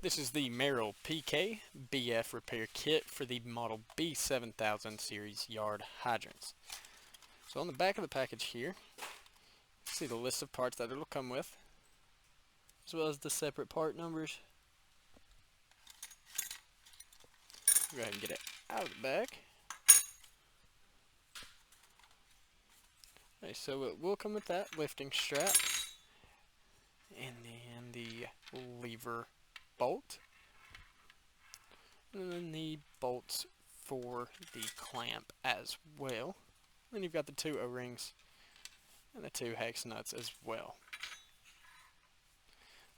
This is the Merrill PKBF repair kit for the model B7000 series yard hydrants. So on the back of the package here, you see the list of parts that it'll come with, as well as the separate part numbers. Go ahead and get it out of the bag. Okay, so it will come with that lifting strap, and then the lever bolt, and then the bolts for the clamp as well. Then you've got the two O-rings and the two hex nuts as well.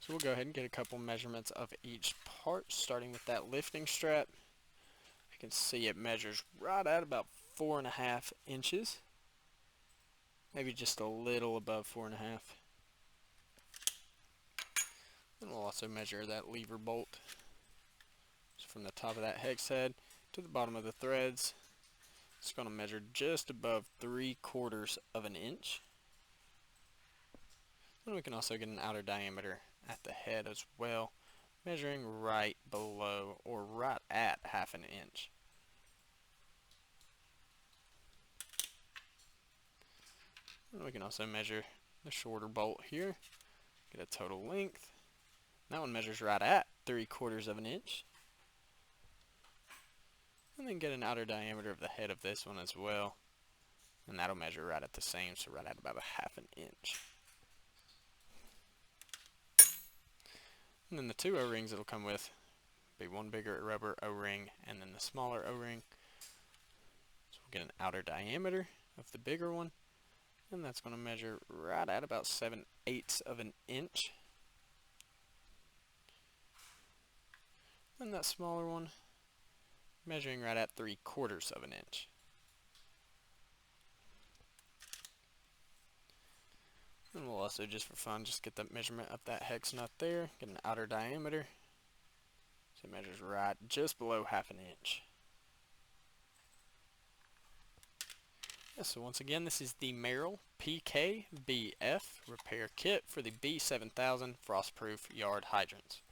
So we'll go ahead and get a couple measurements of each part, starting with that lifting strap. You can see it measures right at about 4.5 inches, maybe just a little above 4.5. Then we'll also measure that lever bolt. So from the top of that hex head to the bottom of the threads, it's going to measure just above 3/4 of an inch. Then we can also get an outer diameter at the head as well, measuring right below or right at 1/2 inch. And we can also measure the shorter bolt here, get a total length. That one measures right at 3/4 of an inch. And then get an outer diameter of the head of this one as well, and that'll measure right at the same, so right at about 1/2 inch. And then the two O-rings it'll come with be one bigger rubber O-ring and then the smaller O-ring. So we'll get an outer diameter of the bigger one, and that's going to measure right at about 7/8 of an inch. And that smaller one measuring right at 3/4 of an inch. And we'll also, just for fun, just get the measurement of that hex nut there, get an outer diameter. So it measures right just below 1/2 inch. Yeah, so once again, this is the Merrill PKBF repair kit for the B7000 frost-proof yard hydrants.